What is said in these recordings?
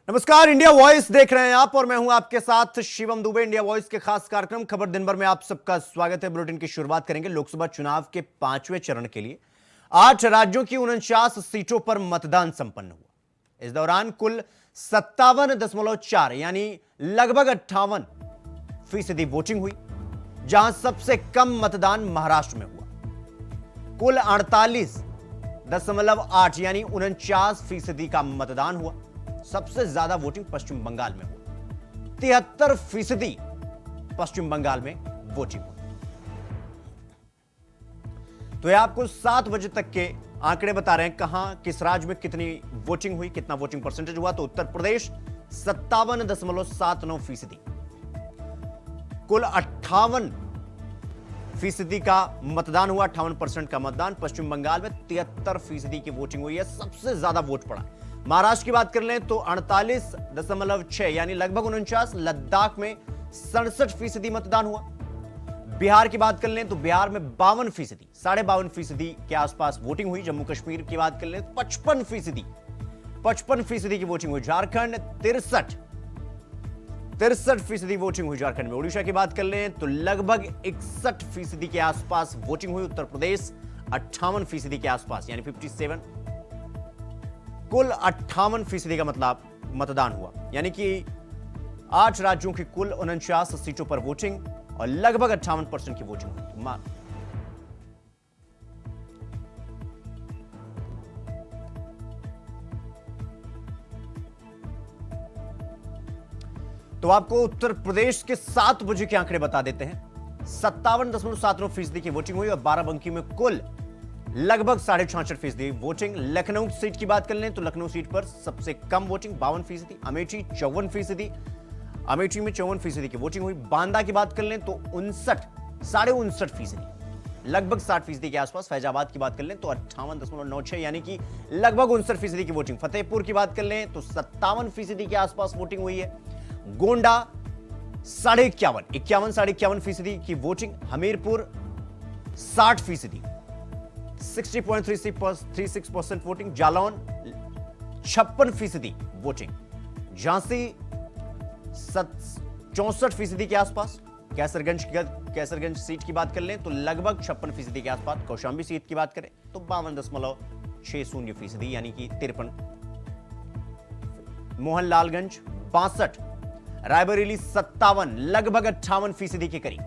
नमस्कार, India voice देख रहे हैं आप और मैं हूं आपके साथ शिवम दुबे। इंडिया वॉइस के खास कार्यक्रम खबर दिन भर में आप सबका स्वागत है। बुलेटिन की शुरुआत करेंगे लोकसभा चुनाव के 5वें चरण के लिए 8 राज्यों की 49 सीटों पर मतदान संपन्न हुआ। इस दौरान कुल 57.4 यानी लगभग 58% वोटिंग हुई, जहां सबसे कम मतदान महाराष्ट्र में हुआ। कुल 48.8 यानी 49% का मतदान हुआ। सबसे ज्यादा वोटिंग पश्चिम बंगाल में हुई, 73% पश्चिम बंगाल में वोटिंग हुई। तो ये आपको 7 बजे तक के आंकड़े बता रहे हैं कहां किस राज्य में कितनी वोटिंग हुई, कितना वोटिंग परसेंटेज हुआ। तो उत्तर प्रदेश 57.79%, कुल 58% का मतदान हुआ, 58% का मतदान। पश्चिम बंगाल में 73% की वोटिंग हुई है, सबसे ज्यादा वोट पड़ा। महाराष्ट्र की बात कर लें तो 48.6 यानी लगभग 49। लद्दाख में 67% मतदान हुआ। बिहार की बात कर लें तो बिहार में 52%, 52.5% के आसपास वोटिंग हुई। जम्मू कश्मीर की बात कर लें तो 55% की वोटिंग हुई। झारखंड 63% वोटिंग हुई झारखंड में। उड़ीसा की बात कर लें तो लगभग 61% के आसपास वोटिंग हुई। उत्तर प्रदेश 58% के आसपास यानी 57। कुल 58% का मतलब मतदान हुआ, यानी कि 8 राज्यों की कुल 49 सीटों पर वोटिंग और लगभग 58% की वोटिंग हुई। तो आपको उत्तर प्रदेश के 7 बजे के आंकड़े बता देते हैं। 57.79% की वोटिंग हुई और बाराबंकी में कुल लगभग 66.5% वोटिंग। लखनऊ सीट की बात कर लें तो लखनऊ सीट पर सबसे कम वोटिंग 52%। अमेठी 54%, अमेठी में 54% की वोटिंग हुई। बांदा की बात कर लें तो 59.5%, लगभग 60% के आसपास। फैजाबाद की बात कर लें तो 58.96 यानी कि लगभग 59% की वोटिंग। फतेहपुर की बात कर लें तो 57% के आसपास वोटिंग हुई है। गोंडा 51.5 की voting. Hamirpur 60%, 60.36% voting. Jalaun 56% voting. Jhansi 64% के आसपास। कैसरगंज सीट की बात कर लें तो लगभग 56% के आसपास। कौशांबी सीट की बात करें तो 52.60% यानी कि 53। मोहनलालगंज 62, रायबरेली 57, लगभग 58% के करीब।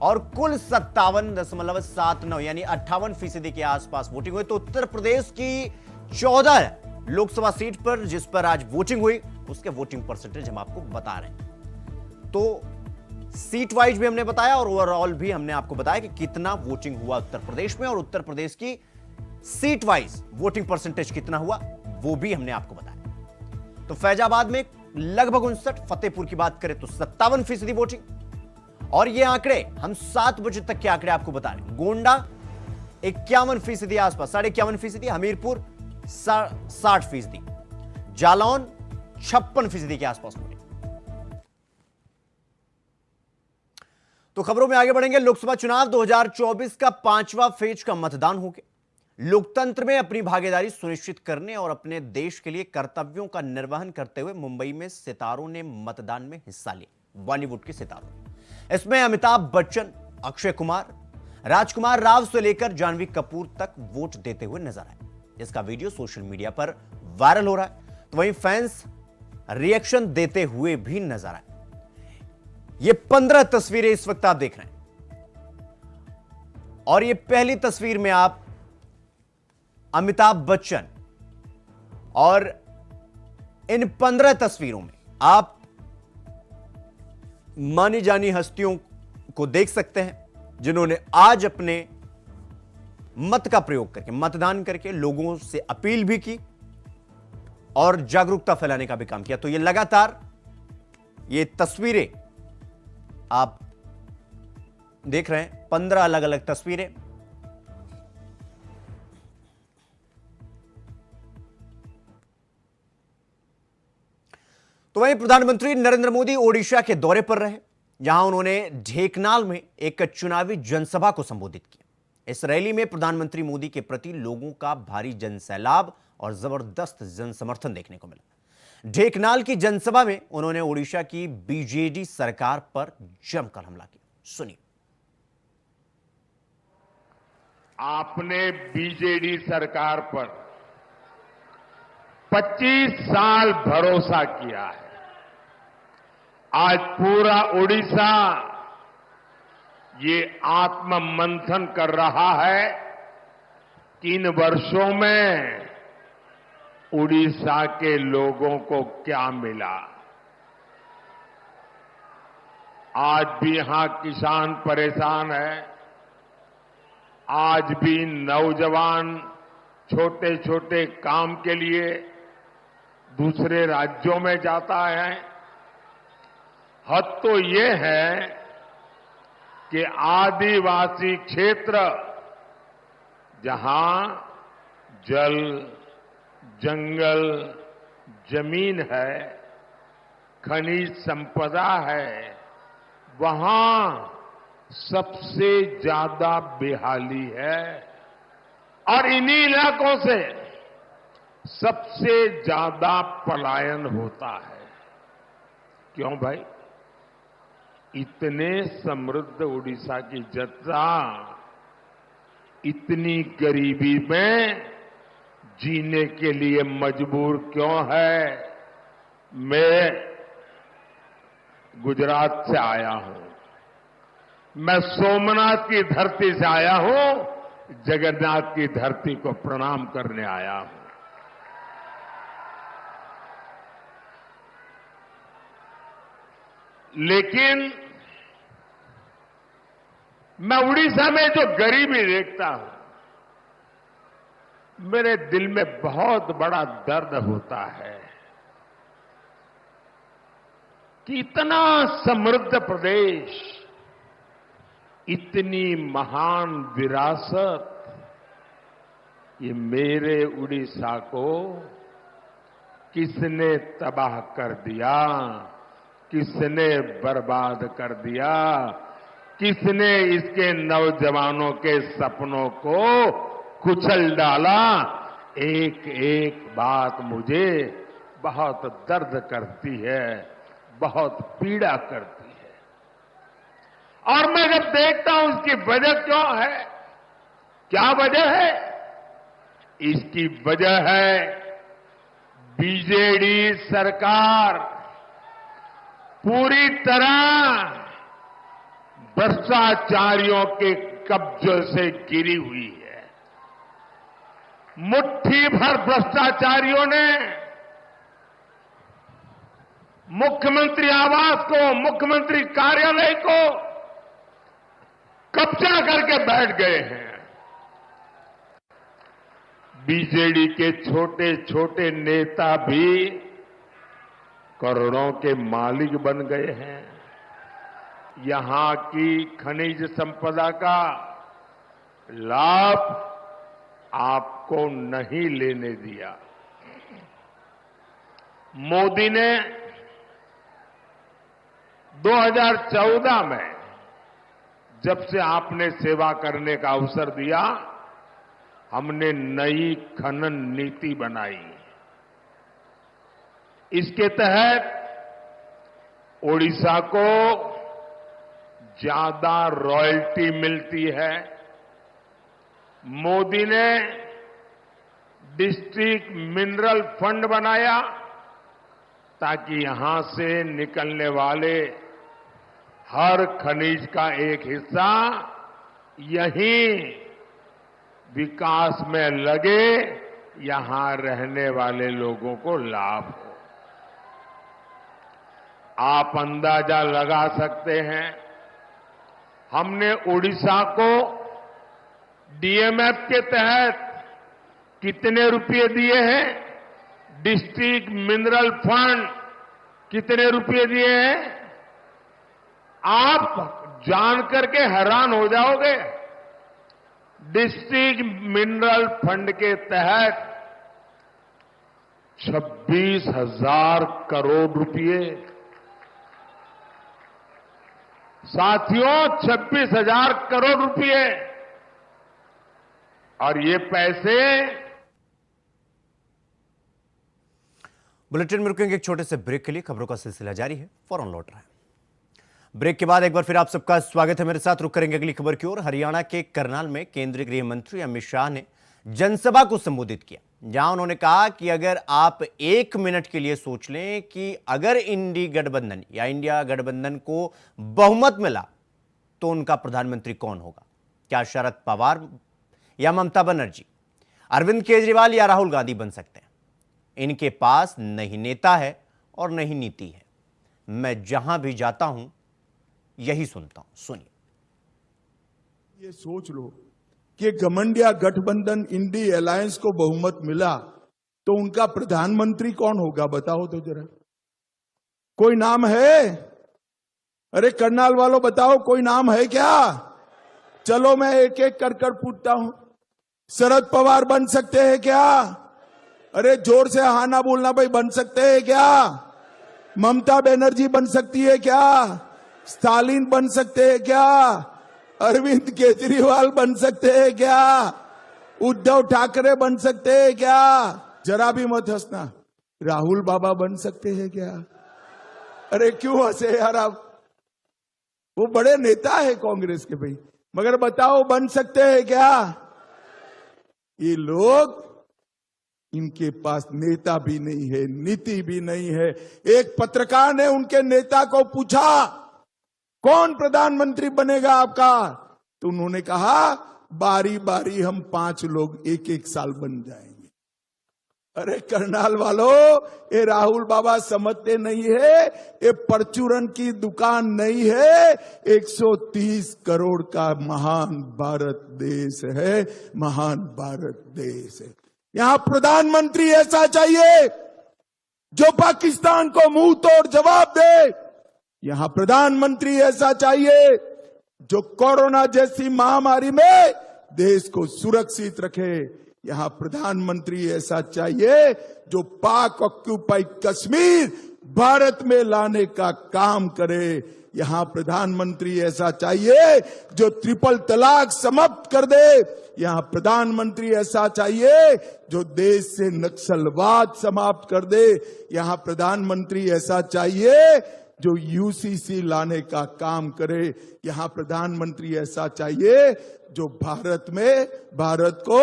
और कुल 57.79 यानी 58% के आसपास वोटिंग हुई। तो उत्तर प्रदेश की 14 लोकसभा सीट पर जिस पर आज वोटिंग हुई उसके वोटिंग परसेंटेज हम आपको बता रहे हैं। तो सीट वाइज भी हमने बताया और ओवरऑल भी हमने आपको बताया कि कितना वोटिंग हुआ उत्तर प्रदेश में, और उत्तर प्रदेश की सीट वाइज वोटिंग परसेंटेज कितना हुआ वो भी हमने आपको बताया। तो फैजाबाद में लगभग 59, फतेहपुर की बात करें तो 57% वोटिंग। और ये आंकड़े हम 7 बजे तक के आंकड़े आपको बता रहे हैं। गोंडा 51% आसपास, 51.5%। हमीरपुर 60%, जालौन 56% के आसपास वोटिंग। तो खबरों में आगे बढ़ेंगे। लोकसभा चुनाव 2024 का 5वां फेज का मतदान हो गया। लोकतंत्र में अपनी भागीदारी सुनिश्चित करने और अपने देश के लिए कर्तव्यों का निर्वहन करते हुए मुंबई में सितारों ने मतदान में हिस्सा लिया। बॉलीवुड के सितारों, इसमें अमिताभ बच्चन, अक्षय कुमार, राजकुमार राव से लेकर जानवी कपूर तक वोट देते हुए नजर आए। इसका वीडियो सोशल मीडिया पर वायरल हो रहा है, तो वहीं फैंस रिएक्शन देते हुए भी नजर आए। ये 15 तस्वीरें इस वक्त आप देख रहे हैं, और ये पहली तस्वीर में आप अमिताभ बच्चन, और इन 15 तस्वीरों में आप मानी जानी हस्तियों को देख सकते हैं जिन्होंने आज अपने मत का प्रयोग करके, मतदान करके लोगों से अपील भी की और जागरूकता फैलाने का भी काम किया। तो ये लगातार ये तस्वीरें आप देख रहे हैं, 15 अलग अलग तस्वीरें। तो वहीं प्रधानमंत्री नरेंद्र मोदी ओडिशा के दौरे पर रहे, जहां उन्होंने ढेकनाल में एक चुनावी जनसभा को संबोधित किया। इस रैली में प्रधानमंत्री मोदी के प्रति लोगों का भारी जनसैलाब और जबरदस्त जन समर्थन देखने को मिला। ढेकनाल की जनसभा में उन्होंने ओडिशा की बीजेडी सरकार पर जमकर हमला किया। सुनिए। आपने बीजेडी सरकार पर 25 साल भरोसा किया है। आज पूरा ओडिशा ये आत्ममंथन कर रहा है कि इन वर्षों में उड़ीसा के लोगों को क्या मिला। आज भी यहां किसान परेशान है। आज भी नौजवान छोटे छोटे काम के लिए दूसरे राज्यों में जाता है। हद तो ये है कि आदिवासी क्षेत्र जहां जल, जंगल, जमीन है, खनिज संपदा है, वहां सबसे ज्यादा बेहाली है और इन्हीं इलाकों से सबसे ज्यादा पलायन होता है। क्यों भाई? इतने समृद्ध उड़ीसा की जनता इतनी गरीबी में जीने के लिए मजबूर क्यों है? मैं गुजरात से आया हूं। मैं सोमनाथ की धरती से आया हूं। जगन्नाथ की धरती को प्रणाम करने आया हूं। लेकिन मैं उड़ीसा में जो गरीबी देखता हूं, मेरे दिल में बहुत बड़ा दर्द होता है कि इतना समृद्ध प्रदेश, इतनी महान विरासत, ये मेरे उड़ीसा को किसने तबाह कर दिया, किसने बर्बाद कर दिया, किसने इसके नौजवानों के सपनों को कुचल डाला। एक एक बात मुझे बहुत दर्द करती है, बहुत पीड़ा करती है। और मैं जब देखता हूं इसकी वजह क्यों है, क्या वजह है? इसकी वजह है बीजेडी सरकार पूरी तरह भ्रष्टाचारियों के कब्जे से गिरी हुई है। मुट्ठी भर भ्रष्टाचारियों ने मुख्यमंत्री आवास को, मुख्यमंत्री कार्यालय को कब्जा करके बैठ गए हैं। बीजेडी के छोटे छोटे नेता भी करोड़ों के मालिक बन गए हैं। यहां की खनिज संपदा का लाभ आपको नहीं लेने दिया। मोदी ने 2014 में जब से आपने सेवा करने का अवसर दिया, हमने नई खनन नीति बनाई। इसके तहत ओडिशा को ज्यादा रॉयल्टी मिलती है। मोदी ने डिस्ट्रिक्ट मिनरल फंड बनाया ताकि यहां से निकलने वाले हर खनिज का एक हिस्सा यहीं विकास में लगे, यहां रहने वाले लोगों को लाभ हो। आप अंदाजा लगा सकते हैं, हमने ओडिशा को डीएमएफ के तहत कितने रुपए दिए हैं? डिस्ट्रिक्ट मिनरल फंड कितने रुपए दिए हैं? आप जान करके हैरान हो जाओगे। डिस्ट्रिक्ट मिनरल फंड के तहत 26,000 करोड़ रुपए, साथियों 26,000 करोड़ रुपए, और ये पैसे बुलेटिन में रुकेंगे एक छोटे से ब्रेक के लिए। खबरों का सिलसिला जारी है, फौरन लौट रहा है। ब्रेक के बाद एक बार फिर आप सबका स्वागत है। मेरे साथ रुक करेंगे अगली खबर की ओर। हरियाणा के करनाल में केंद्रीय गृह मंत्री अमित शाह ने जनसभा को संबोधित किया, जहां उन्होंने कहा कि अगर आप 1 मिनट के लिए सोच लें कि अगर इंडी गठबंधन या इंडिया गठबंधन को बहुमत मिला तो उनका प्रधानमंत्री कौन होगा। क्या शरद पवार या ममता बनर्जी, अरविंद केजरीवाल या राहुल गांधी बन सकते हैं। इनके पास नहीं नेता है और नहीं नीति है। मैं जहां भी जाता हूं यही सुनता हूं। सुनिए। ये सोच लो कि घमंडिया गठबंधन इंडी अलायंस को बहुमत मिला तो उनका प्रधानमंत्री कौन होगा, बताओ तो जरा। कोई नाम है? अरे करनाल वालों बताओ, कोई नाम है क्या? चलो मैं एक एक कर पूछता हूं। शरद पवार बन सकते हैं क्या? अरे जोर से हाँ ना बोलना भाई, बन सकते हैं क्या? ममता बनर्जी बन सकती है क्या? स्टालिन बन सकते हैं क्या? अरविंद केजरीवाल बन सकते हैं क्या? उद्धव ठाकरे बन सकते हैं क्या? जरा भी मत हंसना। राहुल बाबा बन सकते हैं क्या? अरे क्यों हंसे यार आप? वो बड़े नेता है कांग्रेस के भाई, मगर बताओ बन सकते हैं क्या? ये लोग, इनके पास नेता भी नहीं है, नीति भी नहीं है। एक पत्रकार ने उनके नेता को पूछा कौन प्रधानमंत्री बनेगा आपका, तो उन्होंने कहा बारी बारी हम 5 लोग एक एक साल बन जाएंगे। अरे करनाल वालों, ये राहुल बाबा समझते नहीं है, ये परचूरन की दुकान नहीं है, 130 करोड़ का महान भारत देश है, महान भारत देश है। यहां प्रधानमंत्री ऐसा चाहिए जो पाकिस्तान को मुंह तोड़ जवाब दे। यहां प्रधानमंत्री ऐसा चाहिए जो कोरोना जैसी महामारी में देश को सुरक्षित रखे। यहां प्रधानमंत्री ऐसा चाहिए जो पाक ऑक्यूपाई कश्मीर भारत में लाने का काम करे। यहां प्रधानमंत्री ऐसा चाहिए जो ट्रिपल तलाक समाप्त कर दे। यहां प्रधानमंत्री ऐसा चाहिए जो देश से नक्सलवाद समाप्त कर दे। यहां प्रधानमंत्री ऐसा चाहिए जो यूसीसी लाने का काम करे। यहां प्रधानमंत्री ऐसा चाहिए जो भारत को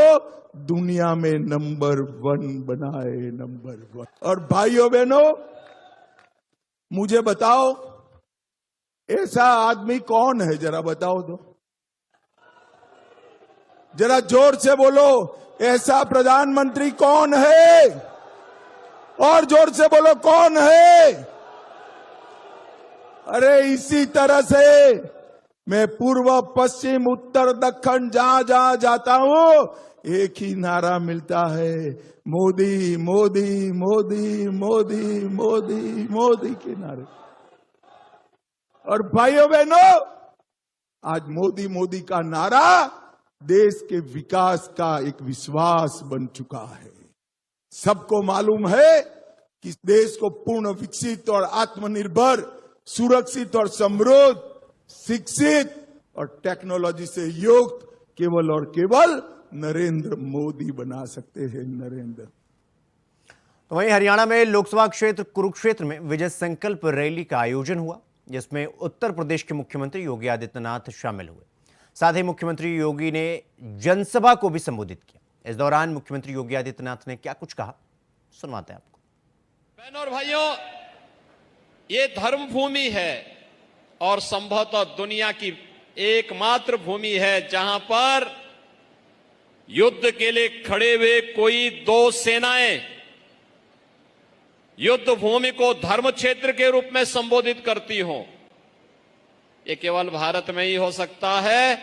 दुनिया में नंबर 1 बनाए, नंबर 1। और भाइयों बहनों, मुझे बताओ ऐसा आदमी कौन है, जरा बताओ तो, जरा जोर से बोलो, ऐसा प्रधानमंत्री कौन है? और जोर से बोलो कौन है? अरे इसी तरह से मैं पूर्व पश्चिम उत्तर दक्षिण जहां जहां जाता हूं एक ही नारा मिलता है, मोदी मोदी मोदी मोदी मोदी मोदी के नारे। और भाइयों बहनों, आज मोदी मोदी का नारा देश के विकास का एक विश्वास बन चुका है। सबको मालूम है कि देश को पूर्ण विकसित और आत्मनिर्भर, सुरक्षित और समृद्ध, शिक्षित और टेक्नोलॉजी से युक्त केवल और केवल नरेंद्र मोदी बना सकते हैं। नरेंद्र। तो वहीं हरियाणा में लोकसभा क्षेत्र कुरुक्षेत्र में विजय संकल्प रैली का आयोजन हुआ, जिसमें उत्तर प्रदेश के मुख्यमंत्री योगी आदित्यनाथ शामिल हुए। साथ ही मुख्यमंत्री योगी ने जनसभा को भी संबोधित किया। इस दौरान मुख्यमंत्री योगी आदित्यनाथ ने क्या कुछ कहा, सुनवाते हैं आपको। बहनों और भाइयों, ये धर्म भूमि है और संभवतः दुनिया की एकमात्र भूमि है जहां पर युद्ध के लिए खड़े हुए कोई 2 सेनाएं युद्ध भूमि को धर्म क्षेत्र के रूप में संबोधित करती हो। ये केवल भारत में ही हो सकता है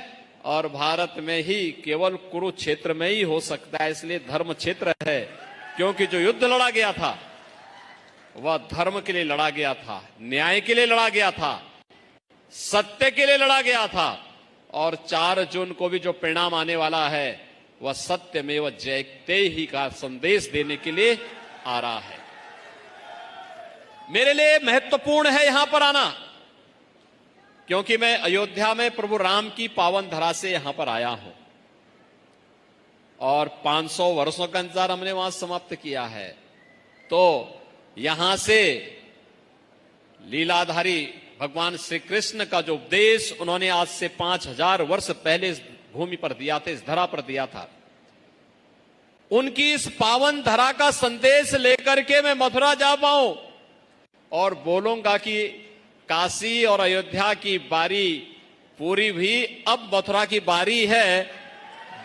और भारत में ही केवल कुरुक्षेत्र में ही हो सकता है। इसलिए धर्म क्षेत्र है, क्योंकि जो युद्ध लड़ा गया था वह धर्म के लिए लड़ा गया था, न्याय के लिए लड़ा गया था, सत्य के लिए लड़ा गया था। और 4 जून को भी जो परिणाम आने वाला है वह सत्य में वह जयते ही का संदेश देने के लिए आ रहा है। मेरे लिए महत्वपूर्ण है यहां पर आना, क्योंकि मैं अयोध्या में प्रभु राम की पावन धरा से यहां पर आया हूं और 500 वर्षों का इंतजार हमने वहां समाप्त किया है। तो यहां से लीलाधारी भगवान श्री कृष्ण का जो उपदेश उन्होंने आज से 5000 वर्ष पहले इस भूमि पर दिया था, इस धरा पर दिया था, उनकी इस पावन धरा का संदेश लेकर के मैं मथुरा जा पाऊं और बोलूंगा कि काशी और अयोध्या की बारी पूरी हुई, अब मथुरा की बारी है।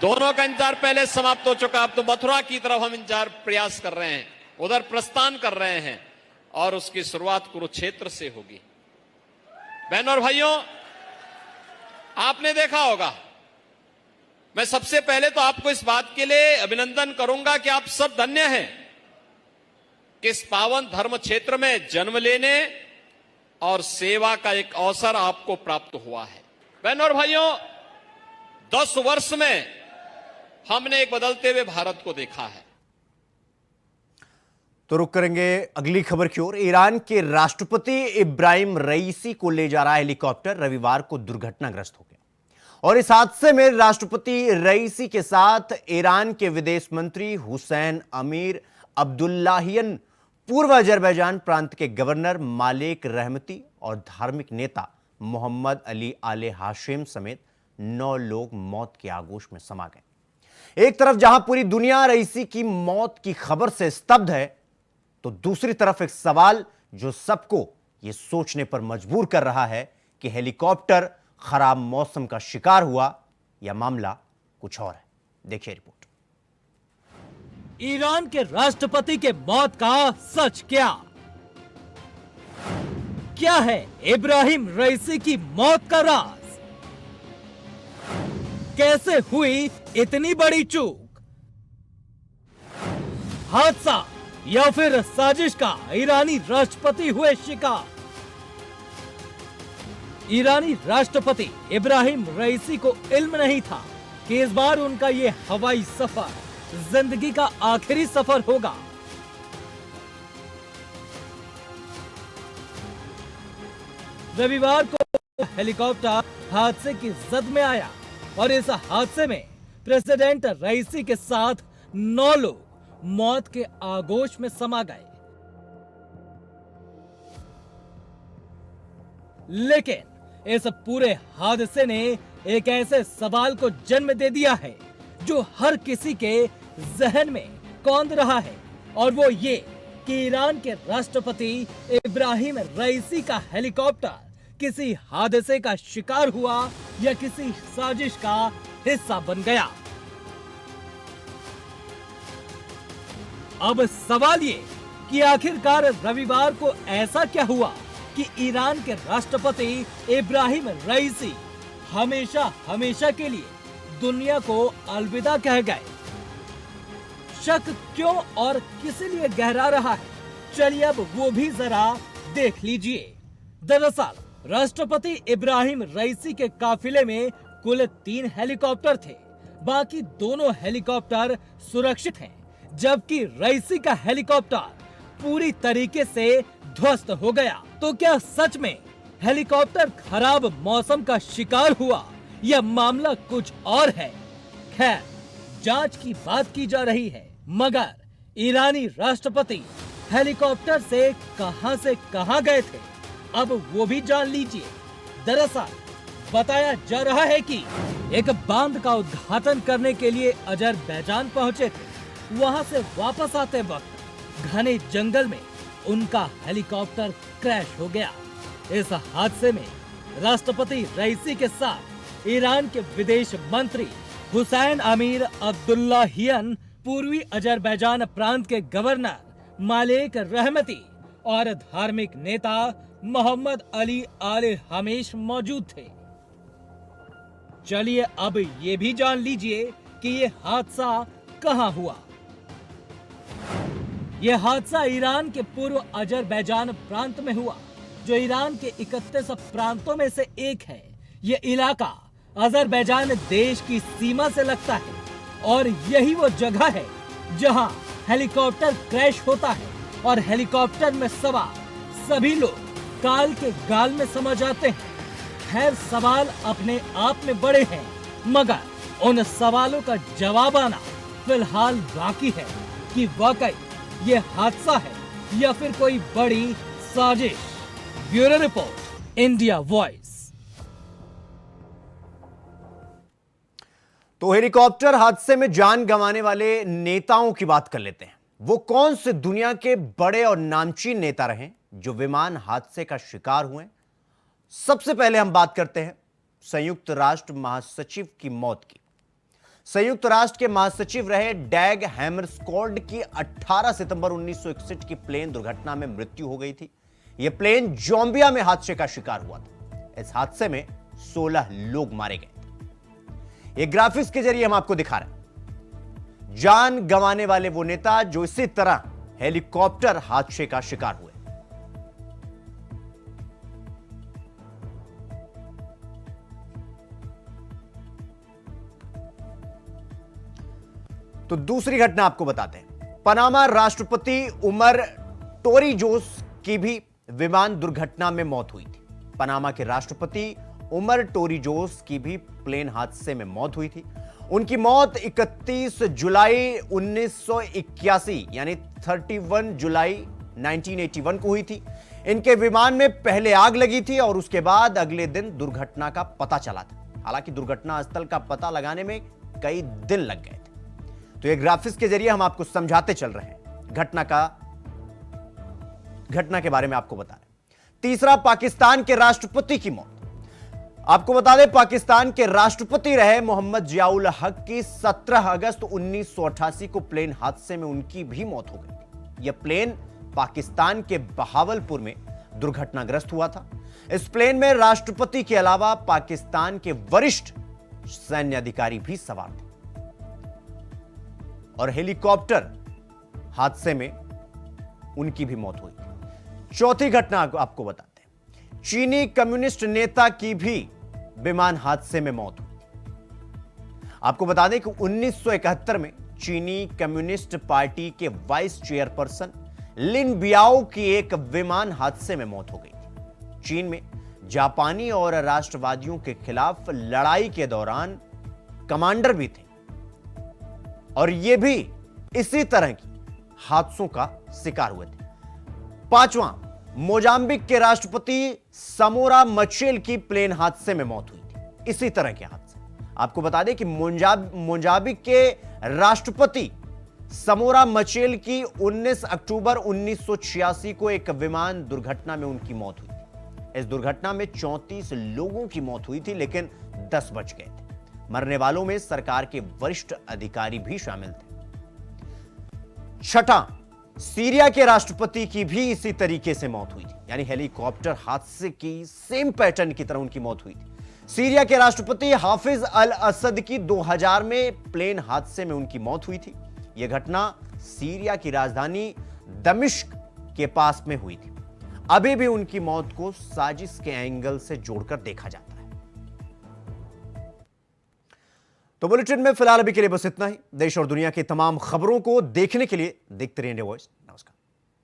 दोनों का इंतजार पहले समाप्त हो चुका, अब तो मथुरा की तरफ हम इंतजार प्रयास कर रहे हैं, उधर प्रस्थान कर रहे हैं और उसकी शुरुआत कुरुक्षेत्र से होगी। बहनों और भाइयों, आपने देखा होगा, मैं सबसे पहले तो आपको इस बात के लिए अभिनंदन करूंगा कि आप सब धन्य हैं कि इस पावन धर्म क्षेत्र में जन्म लेने और सेवा का एक अवसर आपको प्राप्त हुआ है। बहनों और भाइयों, 10 वर्ष में हमने एक बदलते हुए भारत को देखा है। तो रुक करेंगे अगली खबर की ओर। ईरान के राष्ट्रपति इब्राहिम रईसी को ले जा रहा हेलीकॉप्टर रविवार को दुर्घटनाग्रस्त हो गया और इस हादसे में राष्ट्रपति रईसी के साथ ईरान के विदेश मंत्री हुसैन अमीर अब्दुल्लाहियन, पूर्व अजरबैजान प्रांत के गवर्नर मालिक रहमती और धार्मिक नेता मोहम्मद अली आले हाशिम समेत 9 लोग मौत के आगोश में समा गए। एक तरफ जहां पूरी दुनिया रईसी की मौत की खबर से स्तब्ध है, तो दूसरी तरफ एक सवाल जो सबको यह सोचने पर मजबूर कर रहा है कि हेलीकॉप्टर खराब मौसम का शिकार हुआ या मामला कुछ और है। देखिए रिपोर्ट। ईरान के राष्ट्रपति के मौत का सच क्या है इब्राहिम रईसी की मौत का राज? कैसे हुई इतनी बड़ी चूक? हादसा या फिर साजिश का ईरानी राष्ट्रपति हुए शिकार? ईरानी राष्ट्रपति इब्राहिम रईसी को इल्म नहीं था कि इस बार उनका ये हवाई सफर जिंदगी का आखिरी सफर होगा। रविवार को हेलीकॉप्टर हादसे की जद में आया और इस हादसे में प्रेसिडेंट रईसी के साथ 9 लोग मौत के आगोश में समा गए। लेकिन इस पूरे हादसे ने एक ऐसे सवाल को जन्म दे दिया है जो हर किसी के जहन में कौंध रहा है, और वो ये कि ईरान के राष्ट्रपति इब्राहिम रईसी का हेलीकॉप्टर किसी हादसे का शिकार हुआ या किसी साजिश का हिस्सा बन गया। अब सवाल ये कि आखिरकार रविवार को ऐसा क्या हुआ कि ईरान के राष्ट्रपति इब्राहिम रईसी हमेशा हमेशा के लिए दुनिया को अलविदा कह गए। शक क्यों और किस लिए गहरा रहा है, चलिए अब वो भी जरा देख लीजिए। दरअसल राष्ट्रपति इब्राहिम रईसी के काफिले में कुल 3 हेलीकॉप्टर थे, बाकी दोनों हेलीकॉप्टर सुरक्षित हैं, जबकि रईसी का हेलीकॉप्टर पूरी तरीके से ध्वस्त हो गया। तो क्या सच में हेलीकॉप्टर खराब मौसम का शिकार हुआ या मामला कुछ और है? खैर, जांच की बात की जा रही है, मगर ईरानी राष्ट्रपति हेलीकॉप्टर से कहां गए थे, अब वो भी जान लीजिए। दरअसल बताया जा रहा है कि एक बांध का उद्घाटन करने के लिए अजरबैजान पहुंचे थे। वहां से वापस आते वक्त घने जंगल में उनका हेलीकॉप्टर क्रैश हो गया। इस हादसे में राष्ट्रपति रईसी के साथ ईरान के विदेश मंत्री हुसैन अमीर अब्दुल्लाहियन, पूर्वी अजरबैजान प्रांत के गवर्नर मालिक रहमती और धार्मिक नेता मोहम्मद अली आले हामिश मौजूद थे। चलिए अब ये भी जान लीजिए कि ये हादसा कहां हुआ। यह हादसा ईरान के पूर्व अजरबैजान प्रांत में हुआ, जो ईरान के 31 प्रांतों में से एक है। यह इलाका अजरबैजान देश की सीमा से लगता है और यही वो जगह है जहां हेलीकॉप्टर क्रैश होता है और हेलीकॉप्टर में सवार सभी लोग काल के गाल में समा जाते हैं। खैर, सवाल अपने आप में बड़े हैं, मगर उन सवालों का जवाब आना फिलहाल बाकी है कि वाकई ये हादसा है या फिर कोई बड़ी साजिश? Bureau report, India voice. तो हेलीकॉप्टर हादसे में जान गंवाने वाले नेताओं की बात कर लेते हैं। वो कौन से दुनिया के बड़े और नामचीन नेता रहे जो विमान हादसे का शिकार हुए? सबसे पहले हम बात करते हैं संयुक्त राष्ट्र महासचिव की मौत की। संयुक्त राष्ट्र के महासचिव रहे डैग हैमरस्कोल्ड की 18 सितंबर 1961 की प्लेन दुर्घटना में मृत्यु हो गई थी। यह प्लेन जोम्बिया में हादसे का शिकार हुआ था। इस हादसे में 16 लोग मारे गए थे। यह ग्राफिक्स के जरिए हम आपको दिखा रहे हैं जान गंवाने वाले वो नेता जो इसी तरह हेलीकॉप्टर हादसे का शिकार हुए। तो दूसरी घटना आपको बताते हैं। पनामा राष्ट्रपति उमर टोरिजोस की भी विमान दुर्घटना में मौत हुई थी। पनामा के राष्ट्रपति उमर टोरिजोस की भी प्लेन हादसे में मौत हुई थी। उनकी मौत 31 जुलाई 1981 यानी 31 जुलाई 1981 को हुई थी। इनके विमान में पहले आग लगी थी और उसके बाद अगले दिन दुर्घटना का पता चला था। हालांकि दुर्घटना स्थल का पता लगाने में कई दिन लग गए थे। तो ये ग्राफिक्स के जरिए हम आपको समझाते चल रहे हैं घटना के बारे में आपको बता रहे हैं। तीसरा, पाकिस्तान के राष्ट्रपति की मौत। आपको बता दें पाकिस्तान के राष्ट्रपति रहे मोहम्मद जियाउल हक की 17 अगस्त 1988 को प्लेन हादसे में उनकी भी मौत हो गई। यह प्लेन पाकिस्तान के बहावलपुर में दुर्घटनाग्रस्त हुआ था। इस प्लेन में राष्ट्रपति के अलावा पाकिस्तान के वरिष्ठ सैन्य अधिकारी भी सवार थे और हेलीकॉप्टर हादसे में उनकी भी मौत हुई थी। चौथी घटना आपको बताते हैं। चीनी कम्युनिस्ट नेता की भी विमान हादसे में मौत हुई। आपको बता दें कि 1971 में चीनी कम्युनिस्ट पार्टी के वाइस चेयरपर्सन लिन बियाओ की एक विमान हादसे में मौत हो गई थी। चीन में जापानी और राष्ट्रवादियों के खिलाफ लड़ाई के दौरान कमांडर भी थे और ये भी इसी तरह की हादसों का शिकार हुए थे। पांचवां, मोजाम्बिक के राष्ट्रपति समोरा मचेल की प्लेन हादसे में मौत हुई थी। इसी तरह के हादसे आपको बता दें कि मोजाम्बिक के राष्ट्रपति समोरा मचेल की 19 अक्टूबर 1986 को एक विमान दुर्घटना में उनकी मौत हुई थी। इस दुर्घटना में 34 लोगों की मौत हुई थी लेकिन 10 बच गए थे। मरने वालों में सरकार के वरिष्ठ अधिकारी भी शामिल थे। छठा, सीरिया के राष्ट्रपति की भी इसी तरीके से मौत हुई थी, यानी हेलीकॉप्टर हादसे की सेम पैटर्न की तरह उनकी मौत हुई थी। सीरिया के राष्ट्रपति हाफिज अल असद की 2000 में प्लेन हादसे में उनकी मौत हुई थी। यह घटना सीरिया की राजधानी दमिश्क के पास में हुई थी। अभी भी उनकी मौत को साजिश के एंगल से जोड़कर देखा जाता है। तो बुलेटिन में फिलहाल अभी के लिए बस इतना ही। देश और दुनिया की तमाम खबरों को देखने के लिए देखते रहिए इंडिया वॉइस।